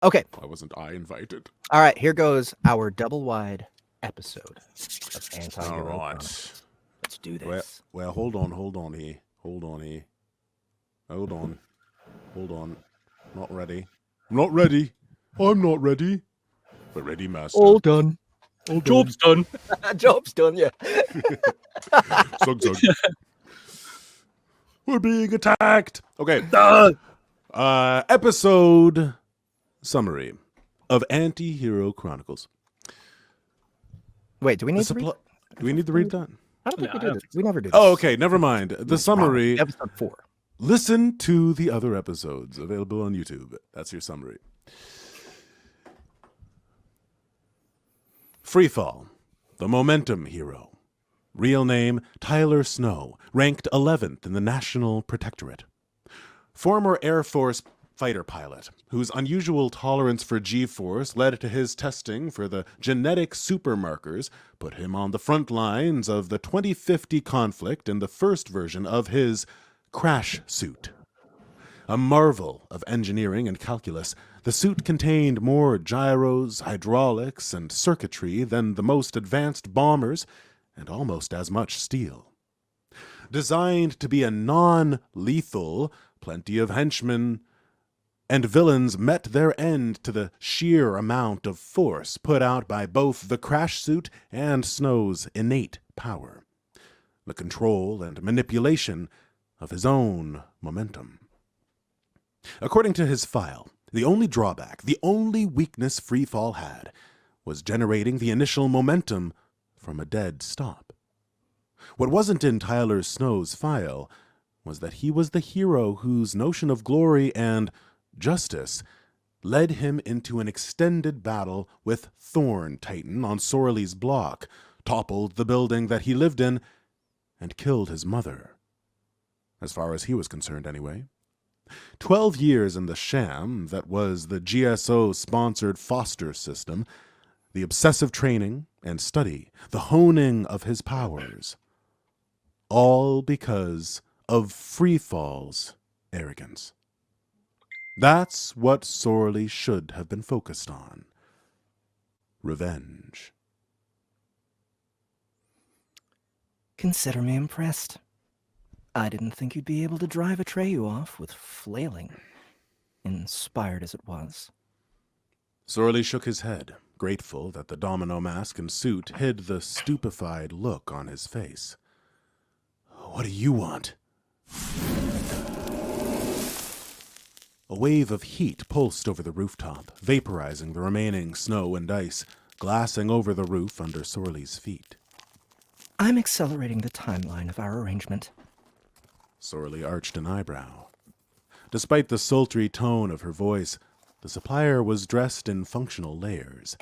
Okay. Why wasn't I invited? All right. Here goes our double wide episode of AntiHero. All right. Chronicles. Let's do this. Well, hold on here. Hold on. Not ready. I'm not ready. I'm not ready. But ready, master. All done. All Job's done. Job's done, yeah. Zug. We're being attacked. Okay. Episode summary of AntiHero Chronicles. Wait, do we need to read? Do we need to read that? I don't think we do this. We never do this. Oh, okay. Never mind. The summary. Episode 4. Listen to the other episodes available on YouTube. That's your summary. Freefall, the momentum hero. Real name, Tyler Snow, ranked 11th in the National Protectorate. Former Air Force fighter pilot, whose unusual tolerance for G-force led to his testing for the genetic supermarkers, put him on the front lines of the 2050 conflict in the first version of his crash suit. A marvel of engineering and calculus, the suit contained more gyros, hydraulics, and circuitry than the most advanced bombers, and almost as much steel. Designed to be a non-lethal, plenty of henchmen and villains met their end to the sheer amount of force put out by both the crash suit and Snow's innate power, the control and manipulation of his own momentum. According to his file, the only drawback, the only weakness Freefall had, was generating the initial momentum from a dead stop. What wasn't in Tyler Snow's file was that he was the hero whose notion of glory and justice led him into an extended battle with Thorn Titan on Sorley's block, toppled the building that he lived in, and killed his mother. As far as he was concerned, anyway. 12 years in the sham that was the GSO-sponsored foster system, the obsessive training and study, the honing of his powers, all because of Freefall's arrogance. That's what Sorley should have been focused on. Revenge. Consider me impressed. I didn't think you'd be able to drive Atreyu off with flailing, inspired as it was. Sorley shook his head, grateful that the domino mask and suit hid the stupefied look on his face. What do you want? A wave of heat pulsed over the rooftop, vaporizing the remaining snow and ice, glassing over the roof under Sorley's feet. I'm accelerating the timeline of our arrangement. Sorley arched an eyebrow. Despite the sultry tone of her voice, the supplier was dressed in functional layers.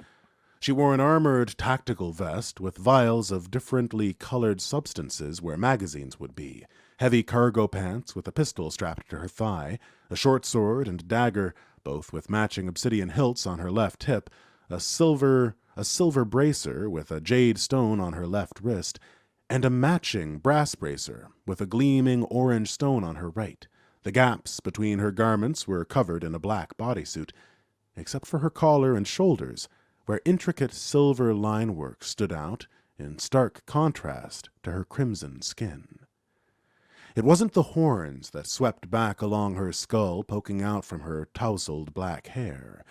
She wore an armored tactical vest with vials of differently colored substances where magazines would be, heavy cargo pants with a pistol strapped to her thigh, a short sword and dagger, both with matching obsidian hilts on her left hip, a silver bracer with a jade stone on her left wrist, and a matching brass bracer with a gleaming orange stone on her right. The gaps between her garments were covered in a black bodysuit, except for her collar and shoulders, where intricate silver linework stood out in stark contrast to her crimson skin. It wasn't the horns that swept back along her skull poking out from her tousled black hair,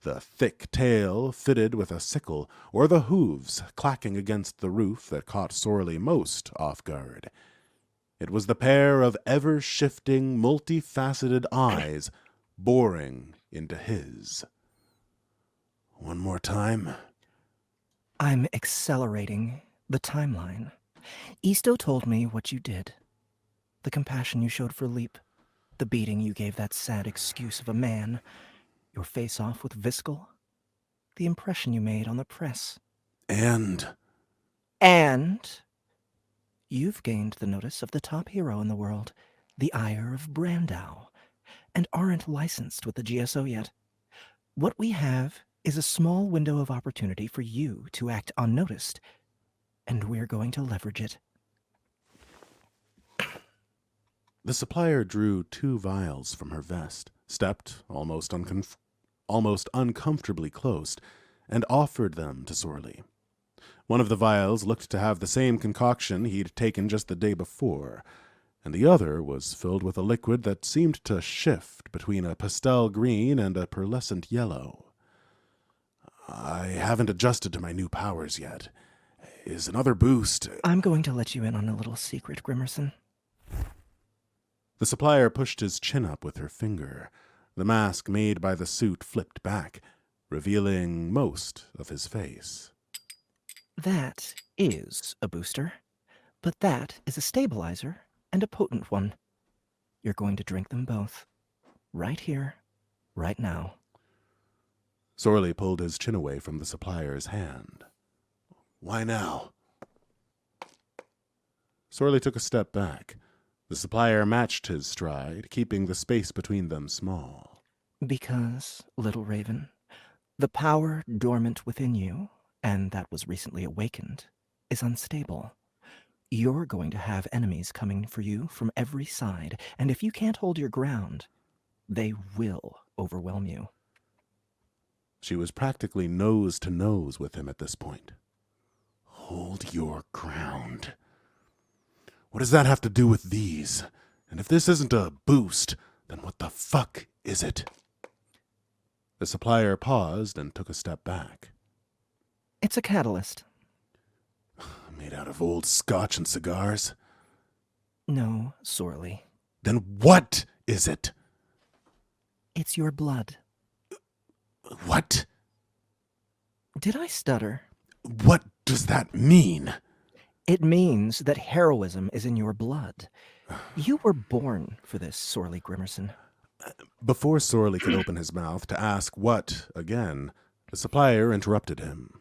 the thick tail fitted with a sickle, or the hooves clacking against the roof that caught Sorley most off guard. It was the pair of ever-shifting, multifaceted eyes boring into his. One more time. I'm accelerating the timeline. Isto told me what you did. The compassion you showed for Leap. The beating you gave that sad excuse of a man. Your face-off with Viscal. The impression you made on the press. And you've gained the notice of the top hero in the world, the ire of Brandau, and aren't licensed with the GSO yet. What we have is a small window of opportunity for you to act unnoticed, and we're going to leverage it. the supplier drew 2 vials from her vest, stepped, almost almost uncomfortably close, and offered them to Sorley. One of the vials looked to have the same concoction he'd taken just the day before, and the other was filled with a liquid that seemed to shift between a pastel green and a pearlescent yellow. I haven't adjusted to my new powers yet. Is another boost... I'm going to let you in on a little secret, Grimerson. The supplier pushed his chin up with her finger. The mask made by the suit flipped back, revealing most of his face. That is a booster, but that is a stabilizer and a potent one. You're going to drink them both. Right here, right now. Sorley pulled his chin away from the supplier's hand. Why now? Sorley took a step back. The supplier matched his stride, keeping the space between them small. Because, little Raven, the power dormant within you, and that was recently awakened, is unstable. You're going to have enemies coming for you from every side, and if you can't hold your ground, they will overwhelm you. She was practically nose to nose with him at this point. Hold your ground. What does that have to do with these? And if this isn't a boost, then what the fuck is it? The supplier paused and took a step back. It's a catalyst. Made out of old scotch and cigars? No, Sorley. Then what is it? It's your blood. What? Did I stutter? What does that mean? It means that heroism is in your blood. You were born for this, Sorley Grimerson. Before Sorley could open his mouth to ask what again, the supplier interrupted him.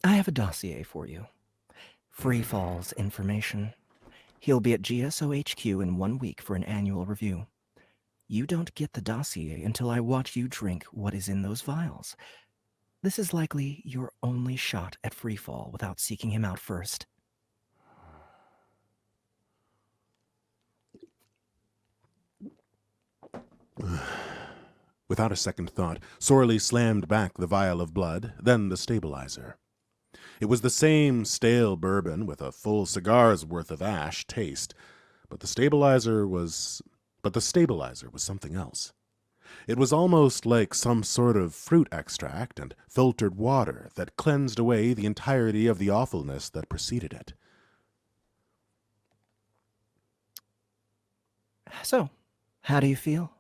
I have a dossier for you. Freefall's information. He'll be at GSO HQ in 1 week for an annual review. You don't get the dossier until I watch you drink what is in those vials. This is likely your only shot at Freefall without seeking him out first. Without a second thought, Sorley slammed back the vial of blood, then the stabilizer. It was the same stale bourbon with a full cigar's worth of ash taste, but the stabilizer was something else. It was almost like some sort of fruit extract and filtered water that cleansed away the entirety of the awfulness that preceded it. So, how do you feel?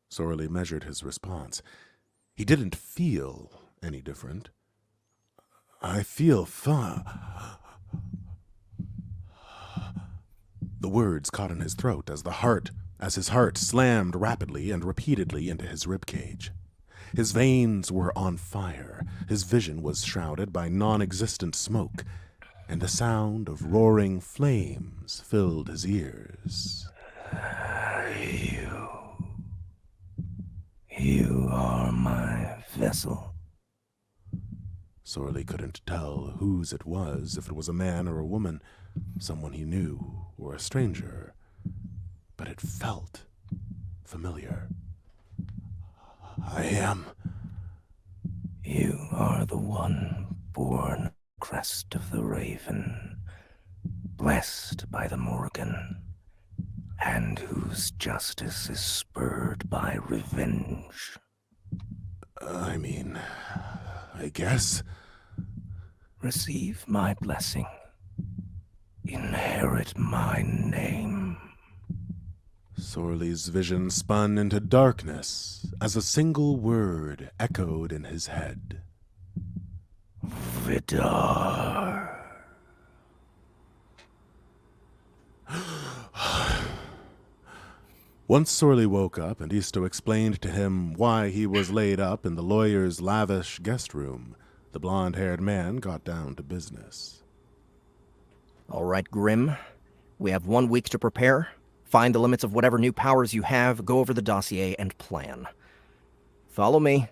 Sorley measured his response. He didn't feel any different. I feel fine. The words caught in his throat as his heart slammed rapidly and repeatedly into his ribcage. His veins were on fire, his vision was shrouded by non-existent smoke, and the sound of roaring flames filled his ears. You are my vessel. Sorley couldn't tell whose it was, if it was a man or a woman, someone he knew, or a stranger. But it felt familiar. I am. You are the one born crest of the raven, blessed by the Morgan, and whose justice is spurred by revenge. I guess. Receive my blessing. Inherit my name. Sorley's vision spun into darkness as a single word echoed in his head. Vidar. Once Sorley woke up and Isto explained to him why he was laid up in the lawyer's lavish guest room, the blonde-haired man got down to business. All right, Grim. We have 1 week to prepare. Find the limits of whatever new powers you have, go over the dossier, and plan. Follow me.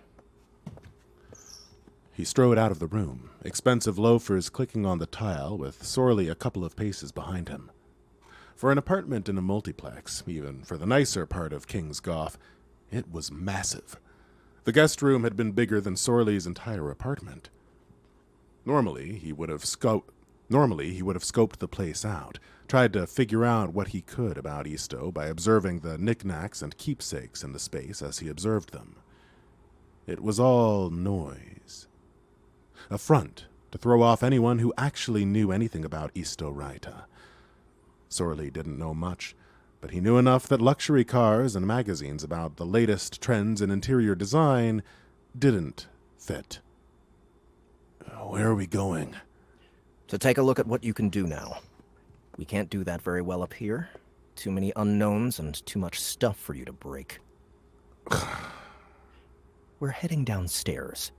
He strode out of the room, expensive loafers clicking on the tile, with Sorley a couple of paces behind him. For an apartment in a multiplex, even for the nicer part of King's Goff, it was massive. The guest room had been bigger than Sorley's entire apartment. Normally, he would have scoped the place out, tried to figure out what he could about Isto by observing the knickknacks and keepsakes in the space as he observed them. It was all noise. A front to throw off anyone who actually knew anything about Isto Raita. Sorley didn't know much, but he knew enough that luxury cars and magazines about the latest trends in interior design didn't fit. Where are we going? To take a look at what you can do now. We can't do that very well up here. Too many unknowns and too much stuff for you to break. We're heading downstairs.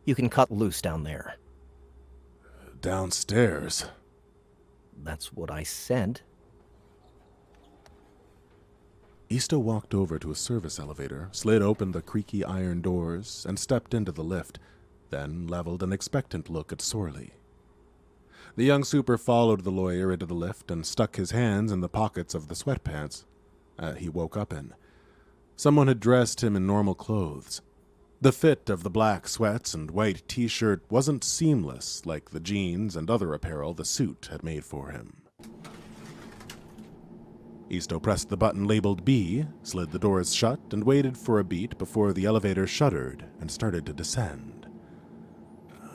You can cut loose down there. Downstairs? That's what I said. Isto walked over to a service elevator, slid open the creaky iron doors, and stepped into the lift, then leveled an expectant look at Sorley. The young super followed the lawyer into the lift and stuck his hands in the pockets of the sweatpants he woke up in. Someone had dressed him in normal clothes. The fit of the black sweats and white t-shirt wasn't seamless like the jeans and other apparel the suit had made for him. Isto pressed the button labeled B, slid the doors shut, and waited for a beat before the elevator shuddered and started to descend.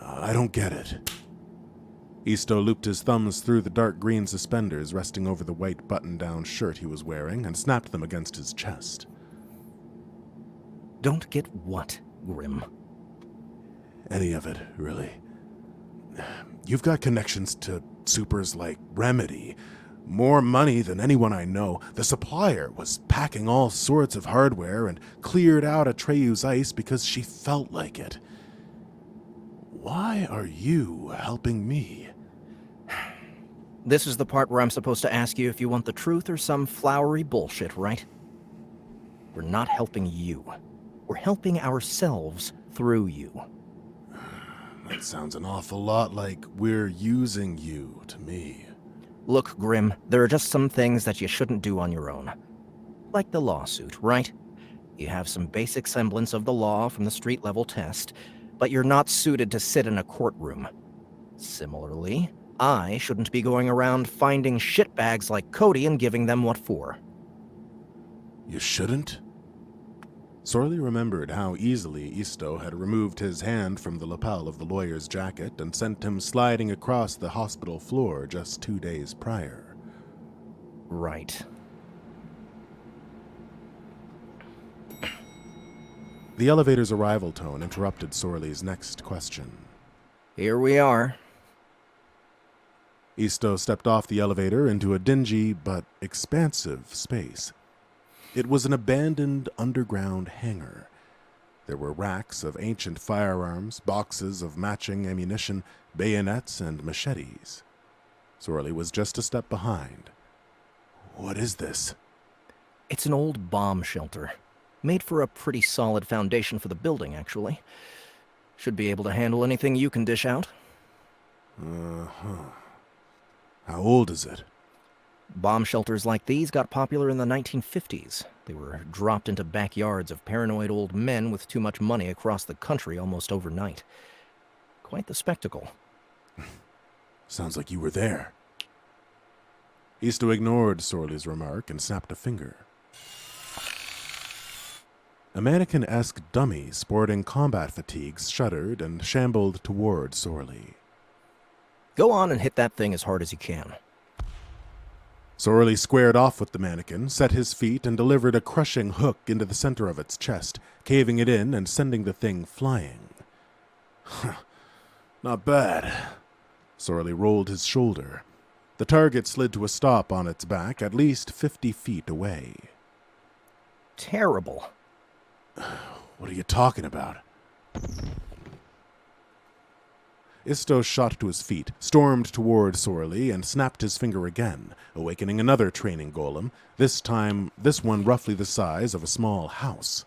I don't get it. Isto looped his thumbs through the dark green suspenders resting over the white button-down shirt he was wearing and snapped them against his chest. Don't get what, Grim? Any of it, really. You've got connections to supers like Remedy. More money than anyone I know. The supplier was packing all sorts of hardware and cleared out Atreyu's ice because she felt like it. Why are you helping me? This is the part where I'm supposed to ask you if you want the truth or some flowery bullshit, right? We're not helping you. We're helping ourselves through you. That sounds an awful lot like we're using you to me. Look, Grim, there are just some things that you shouldn't do on your own. Like the lawsuit, right? You have some basic semblance of the law from the street-level test, but you're not suited to sit in a courtroom. Similarly, I shouldn't be going around finding shitbags like Cody and giving them what for. You shouldn't? Sorley remembered how easily Isto had removed his hand from the lapel of the lawyer's jacket and sent him sliding across the hospital floor just 2 days prior. Right. The elevator's arrival tone interrupted Sorley's next question. Here we are. Isto stepped off the elevator into a dingy but expansive space. It was an abandoned underground hangar. There were racks of ancient firearms, boxes of matching ammunition, bayonets, and machetes. Sorley was just a step behind. What is this? It's an old bomb shelter. Made for a pretty solid foundation for the building, actually. Should be able to handle anything you can dish out. Uh-huh. How old is it? Bomb shelters like these got popular in the 1950s. They were dropped into backyards of paranoid old men with too much money across the country almost overnight. Quite the spectacle. Sounds like you were there. Isto ignored Sorley's remark and snapped a finger. A mannequin-esque dummy sporting combat fatigues shuddered and shambled toward Sorley. Go on and hit that thing as hard as you can. Sorley squared off with the mannequin, set his feet, and delivered a crushing hook into the center of its chest, caving it in and sending the thing flying. Not bad. Sorley rolled his shoulder. The target slid to a stop on its back, at least 50 feet away. Terrible. What are you talking about? Isto shot to his feet, stormed toward Sorley, and snapped his finger again, awakening another training golem, this one roughly the size of a small house.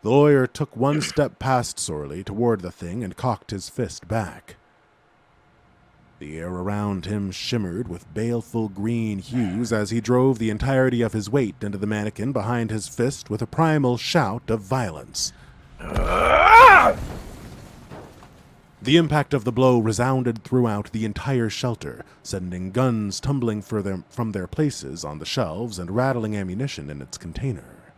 The lawyer took one step past Sorley toward the thing and cocked his fist back. The air around him shimmered with baleful green hues as he drove the entirety of his weight into the mannequin behind his fist with a primal shout of violence. The impact of the blow resounded throughout the entire shelter, sending guns tumbling from their places on the shelves and rattling ammunition in its container.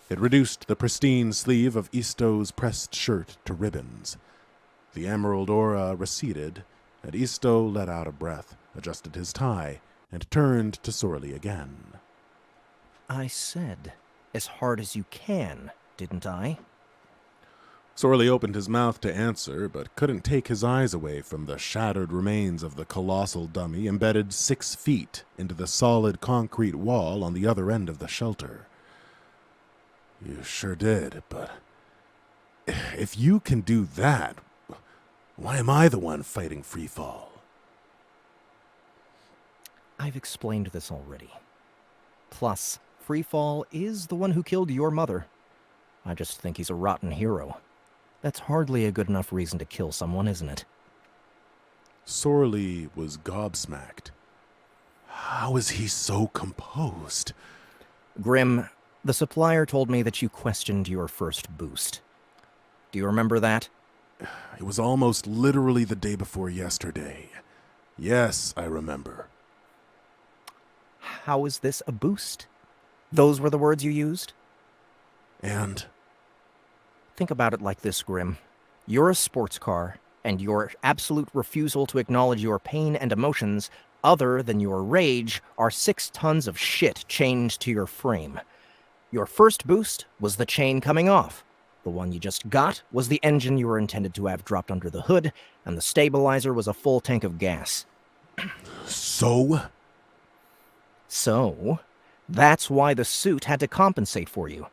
It reduced the pristine sleeve of Isto's pressed shirt to ribbons. The emerald aura receded, and Isto let out a breath, adjusted his tie, and turned to Sorley again. I said, as hard as you can, didn't I? Sorley opened his mouth to answer, but couldn't take his eyes away from the shattered remains of the colossal dummy embedded 6 feet into the solid concrete wall on the other end of the shelter. You sure did, but if you can do that, why am I the one fighting freefall? I've explained this already. Plus, Freefall is the one who killed your mother. I just think he's a rotten hero. That's hardly a good enough reason to kill someone, isn't it? Sorley was gobsmacked. How is he so composed? Grim, the supplier told me that you questioned your first boost. Do you remember that? It was almost literally the day before yesterday. Yes, I remember. How is this a boost? Those were the words you used? And? Think about it like this, Grim. You're a sports car, and your absolute refusal to acknowledge your pain and emotions, other than your rage, are 6 tons of shit chained to your frame. Your first boost was the chain coming off. The one you just got was the engine you were intended to have dropped under the hood, and the stabilizer was a full tank of gas. So, that's why the suit had to compensate for you.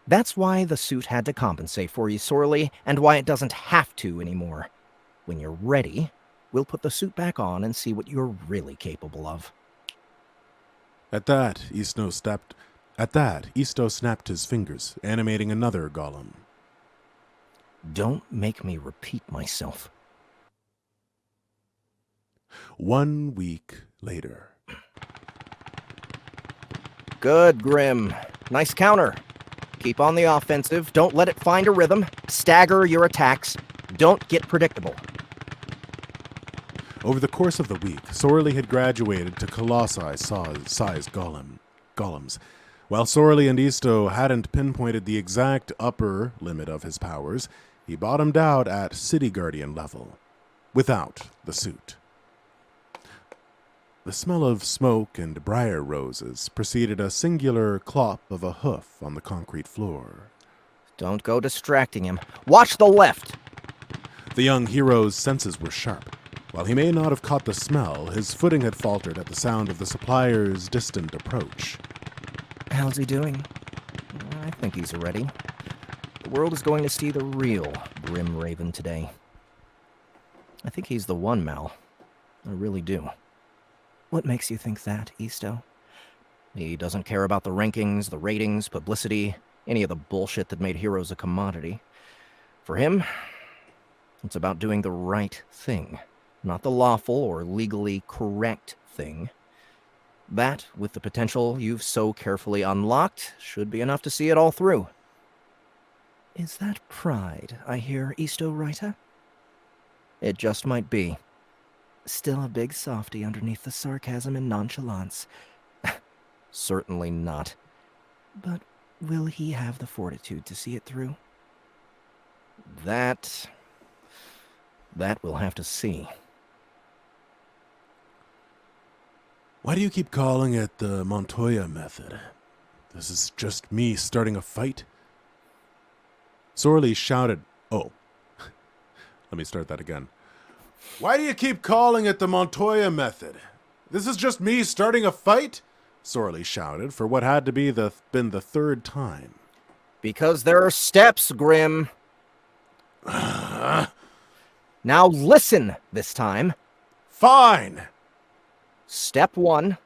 That's why the suit had to compensate for you, Sorley, and why it doesn't have to anymore. When you're ready, we'll put the suit back on and see what you're really capable of. At that, Isto snapped his fingers, animating another golem. Don't make me repeat myself. 1 week later. Good, Grim. Nice counter. Keep on the offensive. Don't let it find a rhythm. Stagger your attacks. Don't get predictable. Over the course of the week, Sorley had graduated to colossi-sized golems. While Sorley and Isto hadn't pinpointed the exact upper limit of his powers, he bottomed out at City Guardian level, without the suit. The smell of smoke and briar roses preceded a singular clop of a hoof on the concrete floor. Don't go distracting him. Watch the left! The young hero's senses were sharp. While he may not have caught the smell, his footing had faltered at the sound of the supplier's distant approach. How's he doing? I think he's ready. The world is going to see the real Grim Raven today. I think he's the one, Mal. I really do. What makes you think that, Isto? He doesn't care about the rankings, the ratings, publicity, any of the bullshit that made heroes a commodity. For him, it's about doing the right thing, not the lawful or legally correct thing. That, with the potential you've so carefully unlocked, should be enough to see it all through. Is that pride I hear, Isto Raita? It just might be. Still a big softy underneath the sarcasm and nonchalance. Certainly not. But will he have the fortitude to see it through? That we'll have to see. Why do you keep calling it the Montoya method? This is just me starting a fight? Sorley shouted, "Oh." Let me start that again. Why do you keep calling it the Montoya method? This is just me starting a fight? Sorley shouted for what had to be been the 3rd time. Because there are steps, Grim. Now listen this time. Fine. Step 1,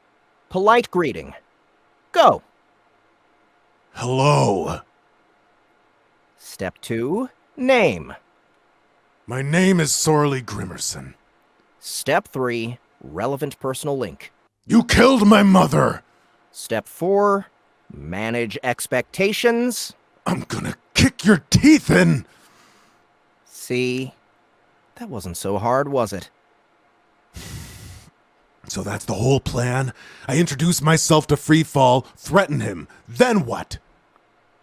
polite greeting. Go. Hello. Step 2, name. My name is Sorley Grimmerson. Step 3, relevant personal link. You killed my mother. Step 4, Manage expectations. I'm gonna kick your teeth in! See? That wasn't so hard, was it? So that's the whole plan? I introduce myself to Freefall, threaten him, then what?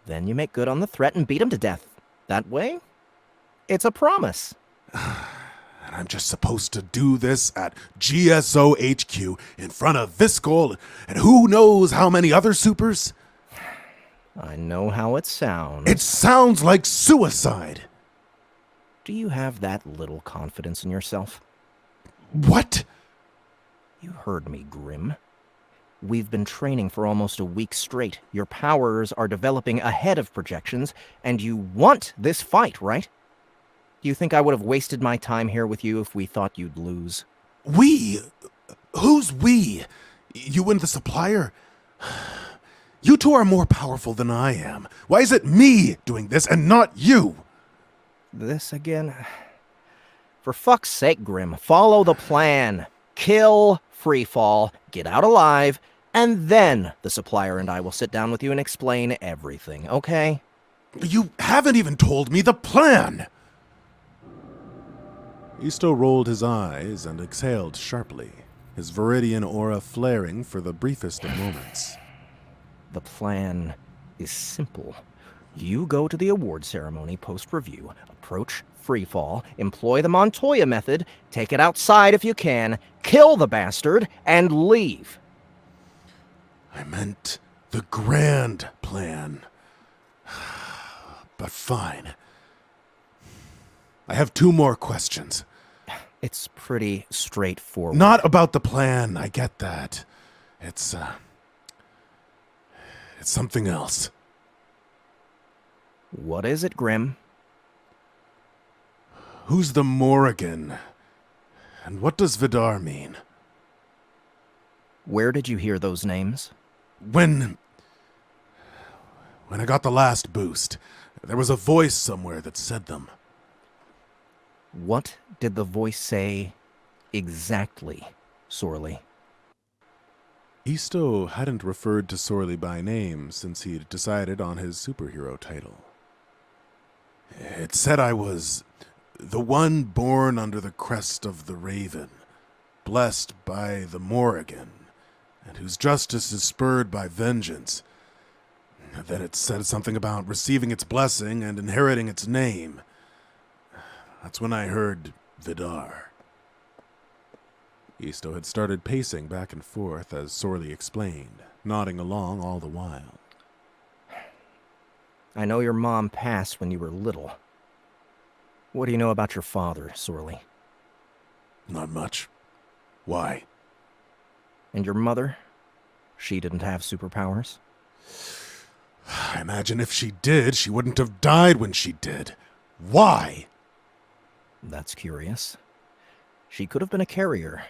Then you make good on the threat and beat him to death. That way, it's a promise. And I'm just supposed to do this at GSO HQ in front of Viscol and who knows how many other supers? I know how it sounds. It sounds like suicide. Do you have that little confidence in yourself? What? You heard me, Grim. We've been training for almost a week straight. Your powers are developing ahead of projections, and you want this fight, right? Do you think I would have wasted my time here with you if we thought you'd lose? We? Who's we? You and the supplier? You two are more powerful than I am. Why is it me doing this and not you? This again? For fuck's sake, Grim, follow the plan. Kill Freefall, get out alive, and then the supplier and I will sit down with you and explain everything, okay? You haven't even told me the plan! Isto rolled his eyes and exhaled sharply, his Viridian aura flaring for the briefest of moments. The plan is simple. You go to the award ceremony post-review, approach Freefall, employ the Montoya method, take it outside if you can, kill the bastard, and leave. I meant the grand plan. But fine. I have 2 more questions. It's pretty straightforward. Not about the plan, I get that. It's something else. What is it, Grim? Who's the Morrigan? And what does Vidar mean? Where did you hear those names? When I got the last boost, there was a voice somewhere that said them. What did the voice say exactly, Sorley? Isto hadn't referred to Sorley by name since he'd decided on his superhero title. It said I was the one born under the crest of the Raven, blessed by the Morrigan, and whose justice is spurred by vengeance. Then it said something about receiving its blessing and inheriting its name. That's when I heard Vidar. Isto had started pacing back and forth as Sorley explained, nodding along all the while. I know your mom passed when you were little. What do you know about your father, Sorley? Not much. Why? And your mother? She didn't have superpowers? I imagine if she did, she wouldn't have died when she did. Why? That's curious. She could have been a carrier.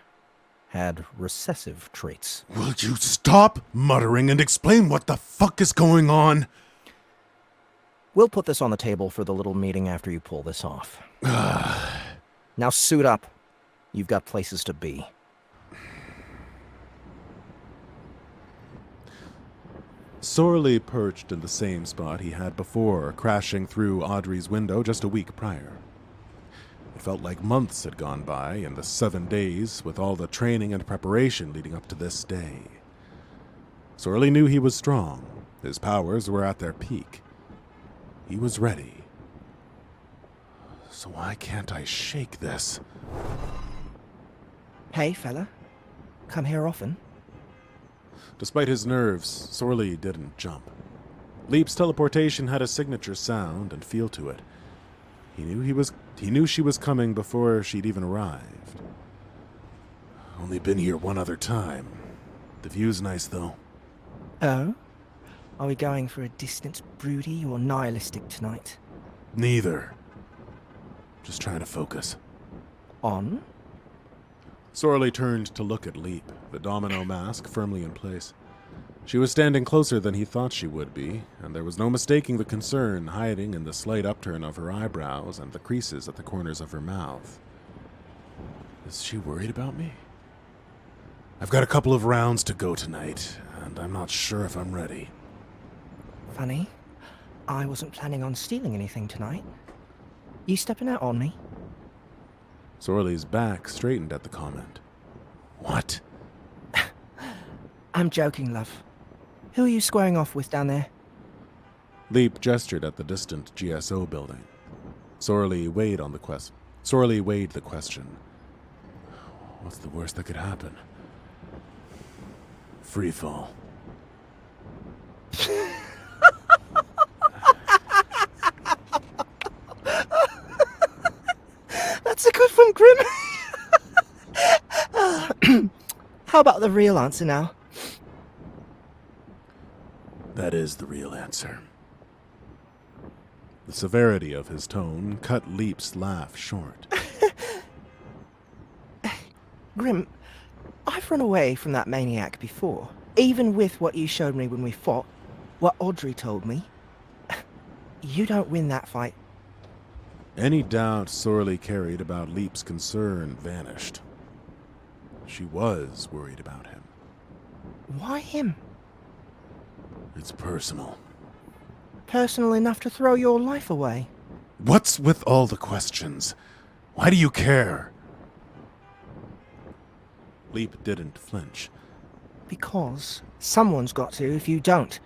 Had recessive traits. Will you stop muttering and explain what the fuck is going on? We'll put this on the table for the little meeting after you pull this off. Now suit up. You've got places to be. Sorely perched in the same spot he had before, crashing through Audrey's window just a week prior. It felt like months had gone by in the 7 days with all the training and preparation leading up to this day. Sorely knew he was strong. His powers were at their peak. He was ready. So why can't I shake this? Hey, fella. Come here often? Despite his nerves, Sorley didn't jump. Leap's teleportation had a signature sound and feel to it. He knew she was coming before she'd even arrived. Only been here one other time. The view's nice, though. Oh? Are we going for a distant, broody, or nihilistic tonight? Neither. Just trying to focus. On? Sorley turned to look at Leap, the domino mask firmly in place. She was standing closer than he thought she would be, and there was no mistaking the concern hiding in the slight upturn of her eyebrows and the creases at the corners of her mouth. Is she worried about me? I've got a couple of rounds to go tonight, and I'm not sure if I'm ready. funny. I wasn't planning on stealing anything tonight. You stepping out on me? Sorley's back straightened at the comment. What? I'm joking, love. Who are you squaring off with down there? Leap gestured at the distant GSO building. Sorley weighed the question. What's the worst that could happen? Free fall. That's a good one, Grim. How about the real answer now? That is the real answer. The severity of his tone cut Leap's laugh short. Grim, I've run away from that maniac before. Even with what you showed me when we fought, what Audrey told me. You don't win that fight. Any doubt Sorley carried about Leap's concern vanished. She was worried about him. Why him? It's personal. Personal enough to throw your life away. What's with all the questions? Why do you care? Leap didn't flinch. Because someone's got to if you don't.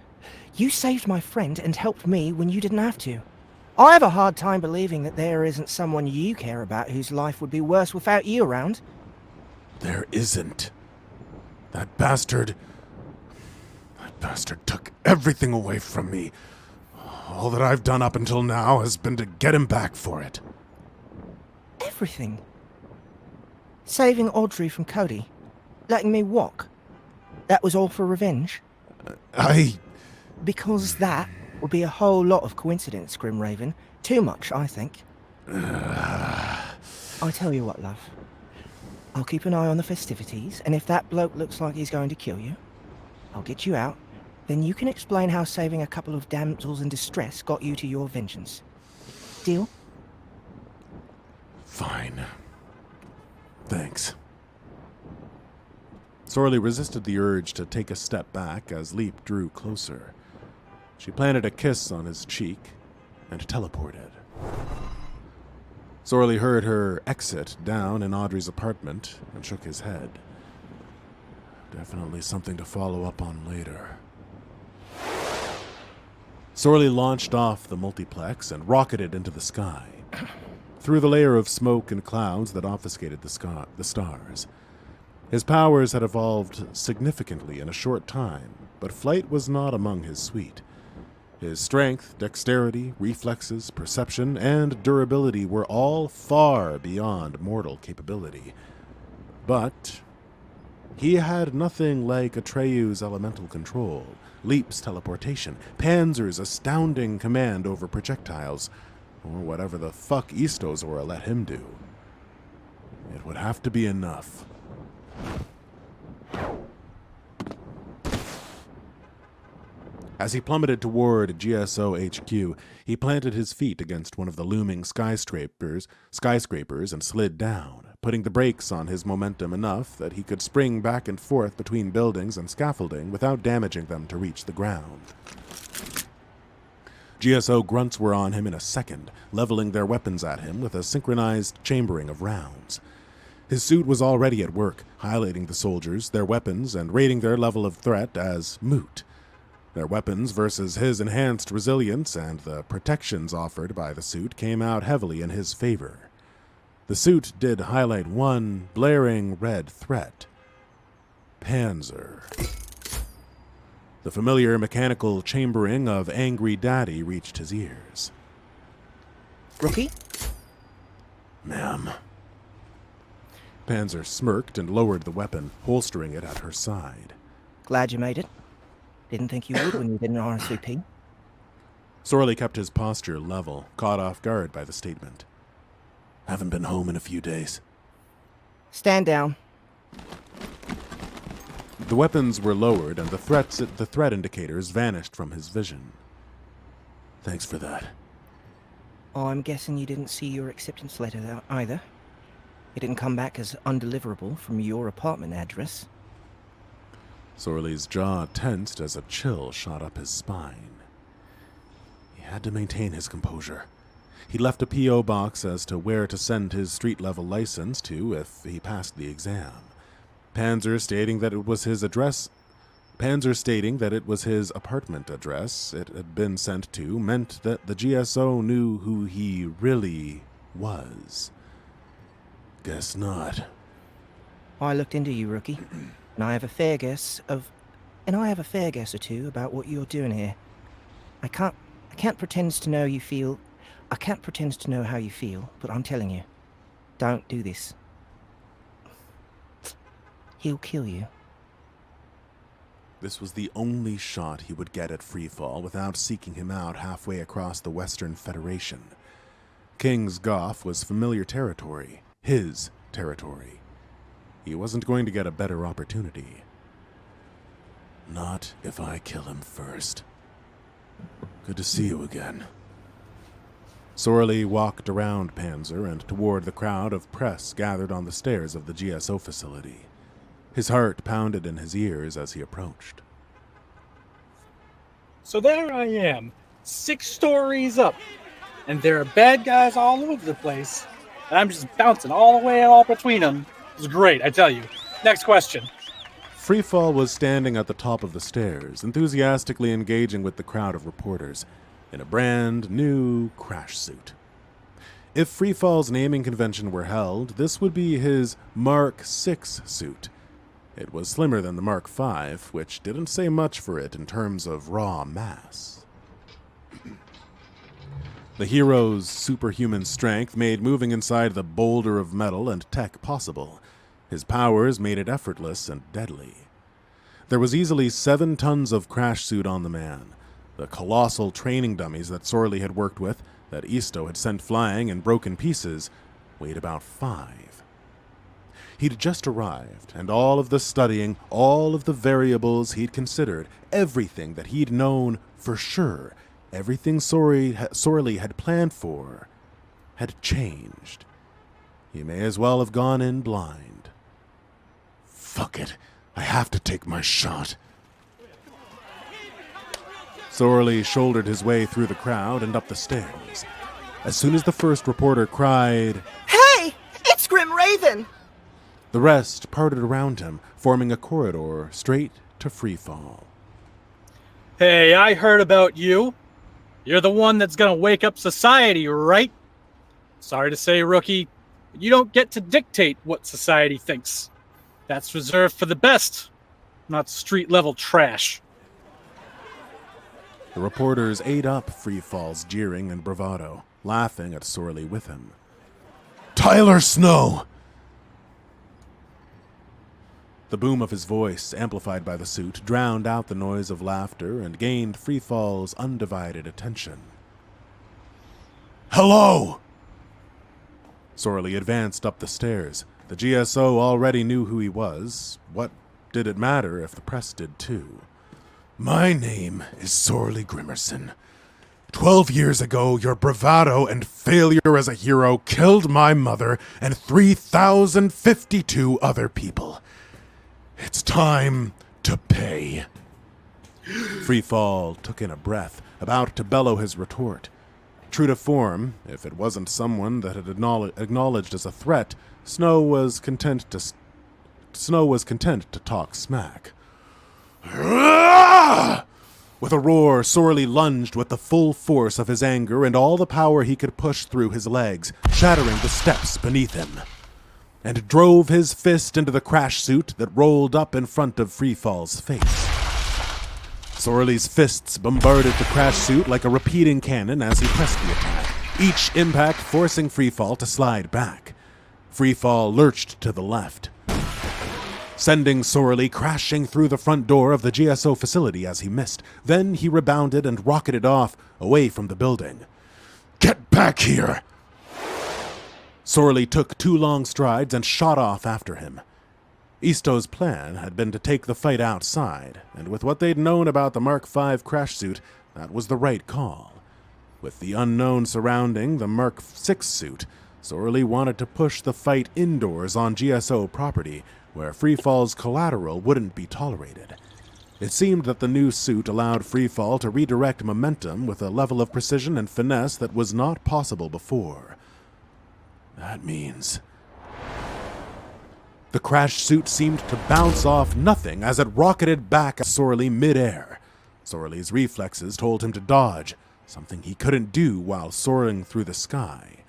You saved my friend and helped me when you didn't have to. I have a hard time believing that there isn't someone you care about whose life would be worse without you around. There isn't. That bastard took everything away from me. All that I've done up until now has been to get him back for it. Everything. Saving Audrey from Cody. Letting me walk. That was all for revenge. Because that would be a whole lot of coincidence, Grim Raven. Too much, I think. I tell you what, love. I'll keep an eye on the festivities, and if that bloke looks like he's going to kill you, I'll get you out. Then you can explain how saving a couple of damsels in distress got you to your vengeance. Deal? Fine. Thanks. Sorley resisted the urge to take a step back as Leap drew closer. She planted a kiss on his cheek and teleported. Sorley heard her exit down in Audrey's apartment and shook his head. Definitely something to follow up on later. Sorley launched off the multiplex and rocketed into the sky, through the layer of smoke and clouds that obfuscated the stars. His powers had evolved significantly in a short time, but flight was not among his suite. His strength, dexterity, reflexes, perception, and durability were all far beyond mortal capability. But he had nothing like Atreyu's elemental control, Leap's teleportation, Panzer's astounding command over projectiles, or whatever the fuck Istozora let him do. It would have to be enough. As he plummeted toward GSO HQ, he planted his feet against one of the looming skyscrapers and slid down, putting the brakes on his momentum enough that he could spring back and forth between buildings and scaffolding without damaging them to reach the ground. GSO grunts were on him in a second, leveling their weapons at him with a synchronized chambering of rounds. His suit was already at work, highlighting the soldiers, their weapons, and rating their level of threat as moot. Their weapons versus his enhanced resilience and the protections offered by the suit came out heavily in his favor. The suit did highlight one blaring red threat: Panzer. The familiar mechanical chambering of Angry Daddy reached his ears. Rookie? Ma'am. Panzer smirked and lowered the weapon, holstering it at her side. Glad you made it. Didn't think you would when you did an RSVP. Sorley kept his posture level, caught off guard by the statement. Haven't been home in a few days. Stand down. The weapons were lowered, and the threat indicators vanished from his vision. Thanks for that. I'm guessing you didn't see your acceptance letter either. It didn't come back as undeliverable from your apartment address. Sorley's jaw tensed as a chill shot up his spine. He had to maintain his composure. He left a P.O. box as to where to send his street-level license to if he passed the exam. Panzer stating that it was his apartment address it had been sent to meant that the GSO knew who he really was. Guess not. I looked into you, rookie, and I have a fair guess or two about what you're doing here. I can't pretend to know how you feel, but I'm telling you, don't do this. He'll kill you. This was the only shot he would get at Freefall without seeking him out halfway across the Western Federation. King's Goff was familiar territory, his territory. He wasn't going to get a better opportunity. Not if I kill him first. Good to see you again. Sorley walked around Panzer and toward the crowd of press gathered on the stairs of the GSO facility. His heart pounded in his ears as he approached. So there I am, 6 stories up, and there are bad guys all over the place, and I'm just bouncing all the way and all between them. It's great, I tell you. Next question. Freefall was standing at the top of the stairs, enthusiastically engaging with the crowd of reporters, in a brand new crash suit. If Freefall's naming convention were held, this would be his Mark VI suit. It was slimmer than the Mark V, which didn't say much for it in terms of raw mass. The hero's superhuman strength made moving inside the boulder of metal and tech possible. His powers made it effortless and deadly. There was easily 7 tons of crash suit on the man. The colossal training dummies that Sorley had worked with, that Isto had sent flying in broken pieces, weighed about 5. He'd just arrived, and all of the studying, all of the variables he'd considered, everything that he'd known for sure, everything Sorley had planned for, had changed. He may as well have gone in blind. Fuck it. I have to take my shot. Sorley shouldered his way through the crowd and up the stairs. As soon as the first reporter cried, "Hey! It's Grim Raven!" the rest parted around him, forming a corridor straight to Freefall. Hey, I heard about you. You're the one that's gonna wake up society, right? Sorry to say, rookie, you don't get to dictate what society thinks. That's reserved for the best, not street-level trash. The reporters ate up Freefall's jeering and bravado, laughing at Sorley with him. Tyler Snow! The boom of his voice, amplified by the suit, drowned out the noise of laughter and gained Freefall's undivided attention. Hello! Sorley advanced up the stairs. The GSO already knew who he was. What did it matter if the press did too? My name is Sorley Grimerson. 12 years ago, your bravado and failure as a hero killed my mother and 3,052 other people. It's time to pay. Freefall took in a breath, about to bellow his retort. True to form, if it wasn't someone that had acknowledged as a threat, Snow was content to talk smack. With a roar, Sorley lunged with the full force of his anger and all the power he could push through his legs, shattering the steps beneath him, and drove his fist into the crash suit that rolled up in front of Freefall's face. Sorley's fists bombarded the crash suit like a repeating cannon as he pressed the attack, each impact forcing Freefall to slide back. Freefall lurched to the left, sending Sorley crashing through the front door of the GSO facility as he missed. Then he rebounded and rocketed off, away from the building. Get back here! Sorley took 2 long strides and shot off after him. Isto's plan had been to take the fight outside, and with what they'd known about the Mark V crash suit, that was the right call. With the unknown surrounding the Mark VI suit, Sorley wanted to push the fight indoors on GSO property, where Freefall's collateral wouldn't be tolerated. It seemed that the new suit allowed Freefall to redirect momentum with a level of precision and finesse that was not possible before. That means... The crash suit seemed to bounce off nothing as it rocketed back at Sorley mid-air. Sorley's reflexes told him to dodge, something he couldn't do while soaring through the sky.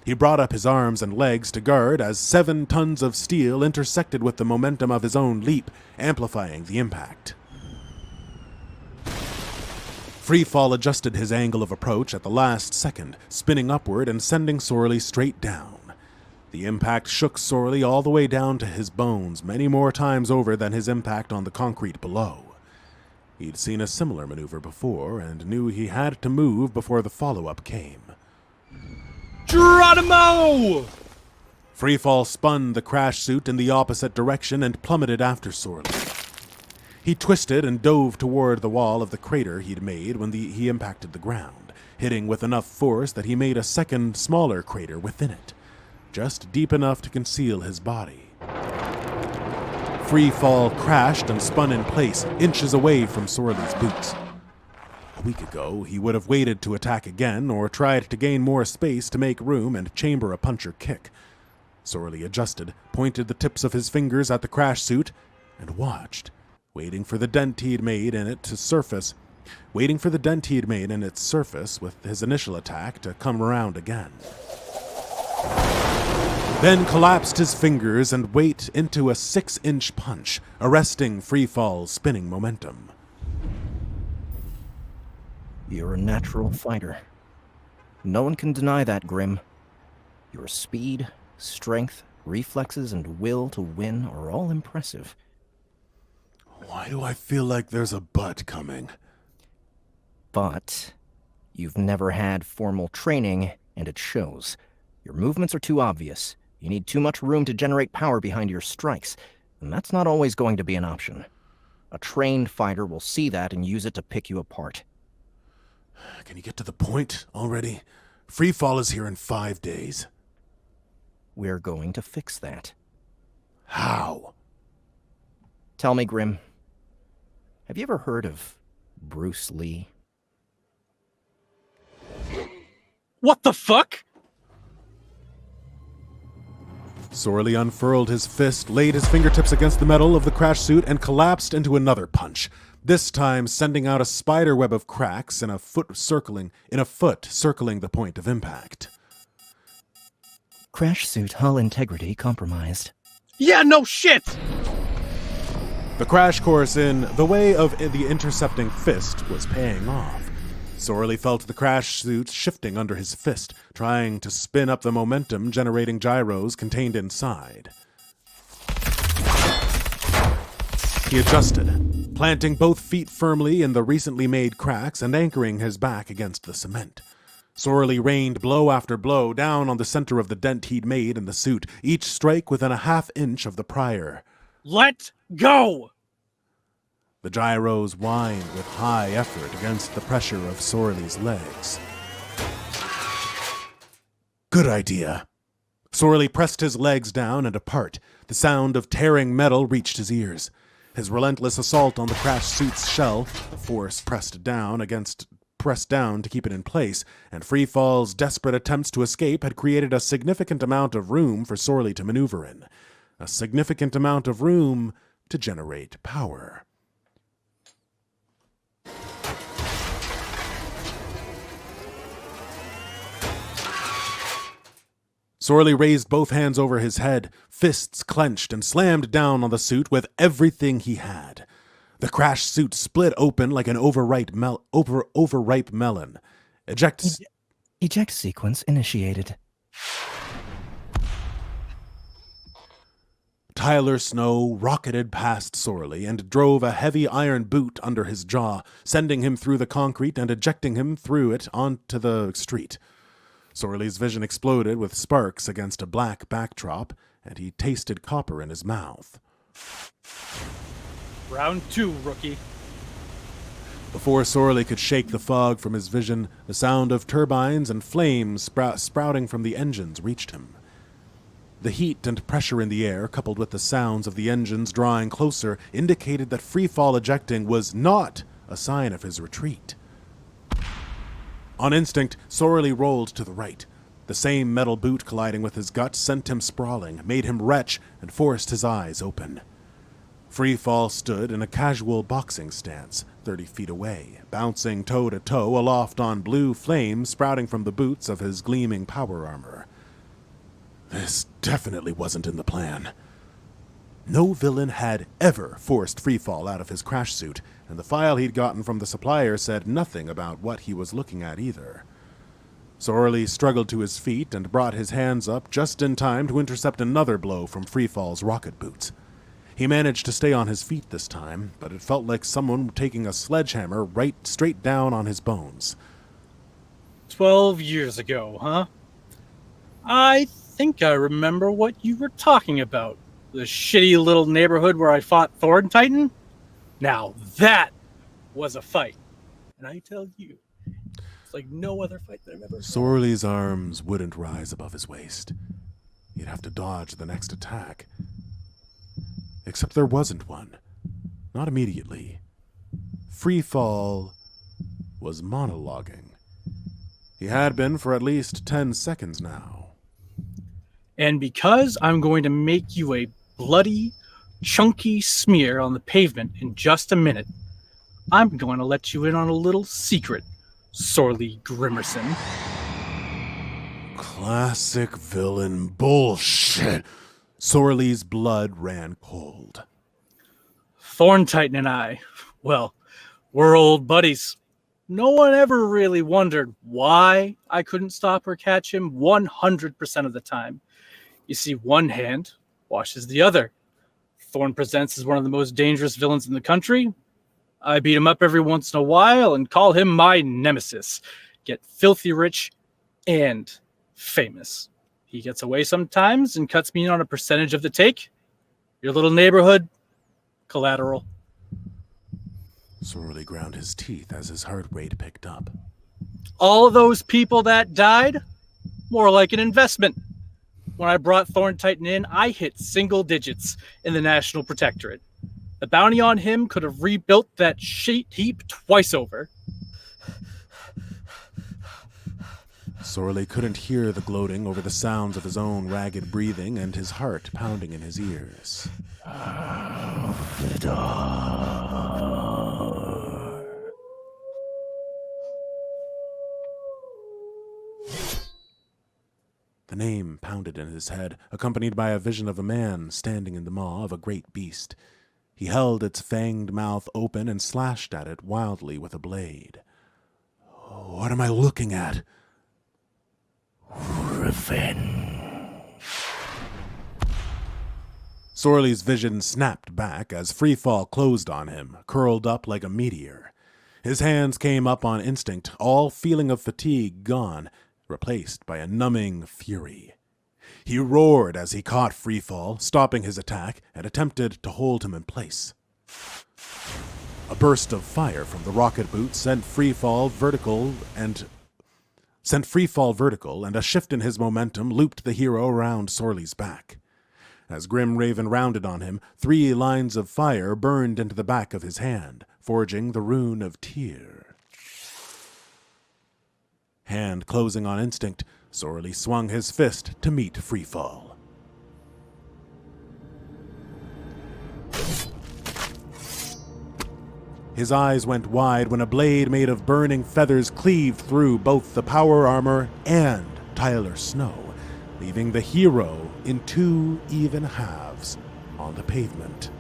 He brought up his arms and legs to guard as 7 tons of steel intersected with the momentum of his own leap, amplifying the impact. Freefall adjusted his angle of approach at the last second, spinning upward and sending Sorley straight down. The impact shook Sorley all the way down to his bones, many more times over than his impact on the concrete below. He'd seen a similar maneuver before and knew he had to move before the follow-up came. Geronimo! Freefall spun the crash suit in the opposite direction and plummeted after Sorley. He twisted and dove toward the wall of the crater he'd made when he impacted the ground, hitting with enough force that he made a second, smaller crater within it, just deep enough to conceal his body. Freefall crashed and spun in place, inches away from Sorley's boots. A week ago, he would have waited to attack again or tried to gain more space to make room and chamber a puncher kick. Sorley adjusted, pointed the tips of his fingers at the crash suit, and watched, waiting for the dent he'd made in its surface with his initial attack to come around again. Then collapsed his fingers and weight into a 6-inch punch, arresting Freefall's spinning momentum. You're a natural fighter. No one can deny that, Grim. Your speed, strength, reflexes, and will to win are all impressive. Why do I feel like there's a but coming? But you've never had formal training, and it shows. Your movements are too obvious. You need too much room to generate power behind your strikes, and that's not always going to be an option. A trained fighter will see that and use it to pick you apart. Can you get to the point already? Freefall is here in 5 days. We're going to fix that. How? Tell me, Grim, have you ever heard of Bruce Lee? What the fuck? Sorley unfurled his fist, laid his fingertips against the metal of the crash suit, and collapsed into another punch, this time sending out a spider web of cracks in a foot circling the point of impact. Crash suit hull integrity compromised. Yeah, no shit! The crash course in the way of the intercepting fist was paying off. Sorley felt the crash suit shifting under his fist, trying to spin up the momentum generating gyros contained inside. He adjusted, planting both feet firmly in the recently made cracks and anchoring his back against the cement. Sorley rained blow after blow down on the center of the dent he'd made in the suit, each strike within a half-inch of the prior. Let go! The gyros whined with high effort against the pressure of Sorley's legs. Good idea. Sorley pressed his legs down and apart. The sound of tearing metal reached his ears. His relentless assault on the crash suit's shell, the force pressed down to keep it in place, and Freefall's desperate attempts to escape had created a significant amount of room for Sorley to maneuver in. A significant amount of room to generate power. Sorley raised both hands over his head, fists clenched, and slammed down on the suit with everything he had. The crash suit split open like an overripe melon. Eject sequence initiated. Tyler Snow rocketed past Sorley and drove a heavy iron boot under his jaw, sending him through the concrete and ejecting him through it onto the street. Sorley's vision exploded with sparks against a black backdrop, and he tasted copper in his mouth. Round 2, rookie. Before Sorley could shake the fog from his vision, the sound of turbines and flames sprouting from the engines reached him. The heat and pressure in the air, coupled with the sounds of the engines drawing closer, indicated that freefall ejecting was not a sign of his retreat. On instinct, Sorley rolled to the right. The same metal boot colliding with his gut sent him sprawling, made him retch, and forced his eyes open. Freefall stood in a casual boxing stance, 30 feet away, bouncing toe-to-toe aloft on blue flames sprouting from the boots of his gleaming power armor. This definitely wasn't in the plan. No villain had ever forced Freefall out of his crash suit, and the file he'd gotten from the supplier said nothing about what he was looking at either. Sorley struggled to his feet and brought his hands up just in time to intercept another blow from Freefall's rocket boots. He managed to stay on his feet this time, but it felt like someone taking a sledgehammer right straight down on his bones. 12 years ago, huh? I think I remember what you were talking about. The shitty little neighborhood where I fought Thorn Titan? Now that was a fight. And I tell you, it's like no other fight that I've ever had. Sorley's arms wouldn't rise above his waist. He'd have to dodge the next attack. Except there wasn't one. Not immediately. Freefall was monologuing. He had been for at least 10 seconds now. And because I'm going to make you a bloody, chunky smear on the pavement in just a minute, I'm going to let you in on a little secret, Sorley Grimerson. Classic villain bullshit. Sorley's blood ran cold. Thorn Titan and I, well, we're old buddies. No one ever really wondered why I couldn't stop or catch him 100% of the time. You see, one hand washes the other. Thorn presents as one of the most dangerous villains in the country. I beat him up every once in a while and call him my nemesis. Get filthy rich and famous. He gets away sometimes and cuts me in on a percentage of the take. Your little neighborhood, collateral. Sorley ground his teeth as his heart rate picked up. All of those people that died, more like an investment. When I brought Thorn Titan in, I hit single digits in the National Protectorate. The bounty on him could have rebuilt that shit heap twice over. Sorley couldn't hear the gloating over the sounds of his own ragged breathing and his heart pounding in his ears. The name pounded in his head, accompanied by a vision of a man standing in the maw of a great beast. He held its fanged mouth open and slashed at it wildly with a blade. What am I looking at? Revenge. Sorley's vision snapped back as Freefall closed on him, curled up like a meteor. His hands came up on instinct, all feeling of fatigue gone, replaced by a numbing fury. He roared as he caught Freefall, stopping his attack, and attempted to hold him in place. A burst of fire from the rocket boot sent Freefall vertical, and a shift in his momentum looped the hero around Sorley's back. As Grim Raven rounded on him, 3 lines of fire burned into the back of his hand, forging the rune of Tyr. Hand closing on instinct, Sorley swung his fist to meet Freefall. His eyes went wide when a blade made of burning feathers cleaved through both the power armor and Tyler Snow, leaving the hero in 2 even halves on the pavement.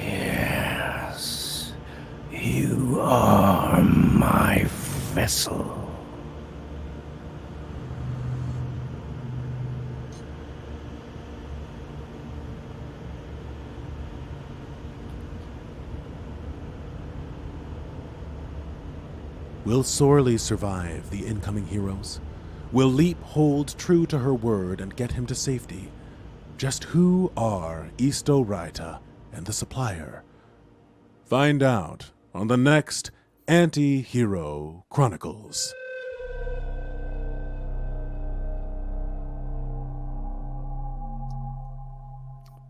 Yes, you are my vessel. Will Sorley survive the incoming heroes? Will Leap hold true to her word and get him to safety? Just who are Isto Raita and the supplier? Find out on the next AntiHero Chronicles.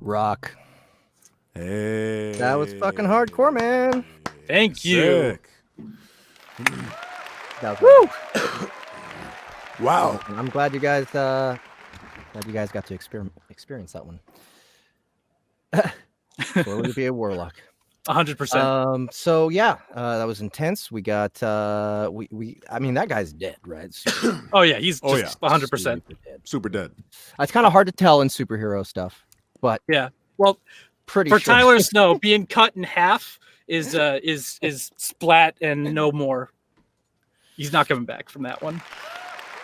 Rock. Hey. That was fucking hardcore, man. Thank you. Sick. That was Wow. I'm glad you guys got to experience that one. Totally be a warlock. 100%. So yeah, that was intense. We got I mean, that guy's dead, right? Oh yeah, he's Oh, just 100%. Super dead. Super dead. It's kind of hard to tell in superhero stuff, but Yeah. Well, pretty for sure. Tyler Snow, being cut in half is splat and no more. He's not coming back from that one.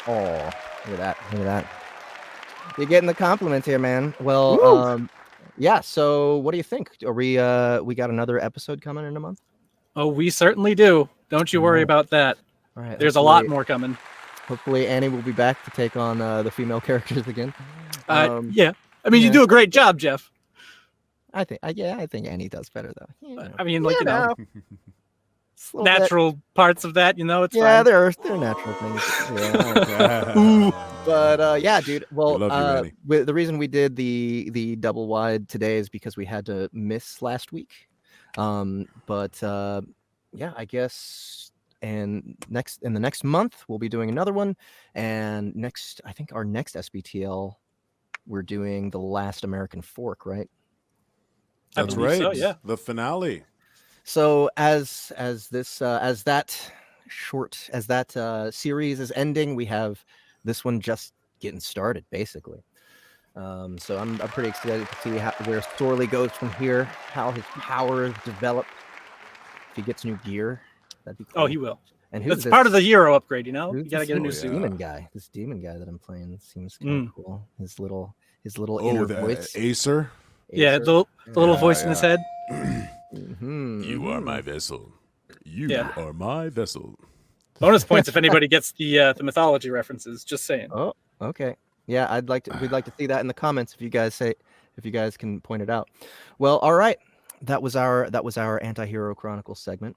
Oh, look at that. You're getting the compliments here, man. Well, yeah. So, what do you think? Are we got another episode coming in a month? Oh, we certainly do. Don't you worry Alright. about that. All right. There's a lot more coming. Hopefully, Annie will be back to take on the female characters again. Yeah. I mean, you yeah. do a great job, Jeff. I think Annie does better though. I mean, like, you know, It's a little bit- natural parts of that, it's Yeah, fine. they're natural things. Yeah. But yeah, dude. Well, We love you, Annie. the reason we did the double wide today is because we had to miss last week. But yeah, I guess. And in the next month, we'll be doing another one. And I think our next SBTL, we're doing The Last American Fork, right? I That's believe right. so, yeah. The finale. So as that series is ending, we have this one just getting started, basically. So I'm pretty excited to see where Sorley goes from here, how his power is developed. If he gets new gear, that'd be cool. Oh, he will. And That's part of the hero upgrade, You who's gotta get a new this suit. demon guy? This demon guy that I'm playing seems kind of cool. His little inner The voice. Acer. Yeah, the little voice in his head. Mhm. You are my vessel. You Yeah. are my vessel. Bonus points if anybody gets the mythology references. Just saying. Oh, okay. Yeah, we'd like to see that in the comments if you guys can point it out. Well, all right. That was our AntiHero Chronicles segment.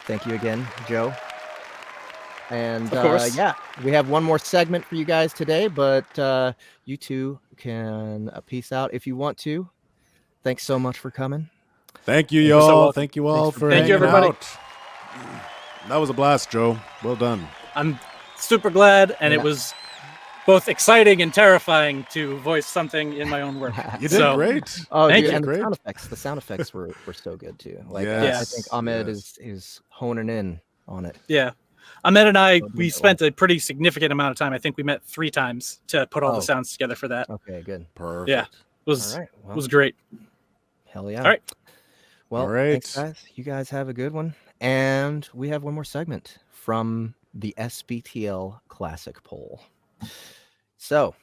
Thank you again, Joe. And Of course. yeah, we have one more segment for you guys today, but you two can peace out if you want to. Thanks so much for coming. Thank you, You're so y'all. welcome. Thank you all for Thank you, hanging everybody. out. That was a blast, Joe. Well done. I'm super glad, and Yeah. it was both exciting and terrifying to voice something in my own work. You did So, great. Oh, Thank dude, you. and Great. the sound effects were so good too. Like I Yes, think Ahmed yes. is honing in on it. Yeah. Ahmed and I, Oh, we yeah. spent a pretty significant amount of time. I think we met 3 times to put all Oh. the sounds together for that. Okay, good. Perfect. Yeah. It was All right. Well, was great. hell yeah. All right. Well, All right. thanks, guys. You guys have a good one. And we have one more segment from the SBTL Classic Poll. So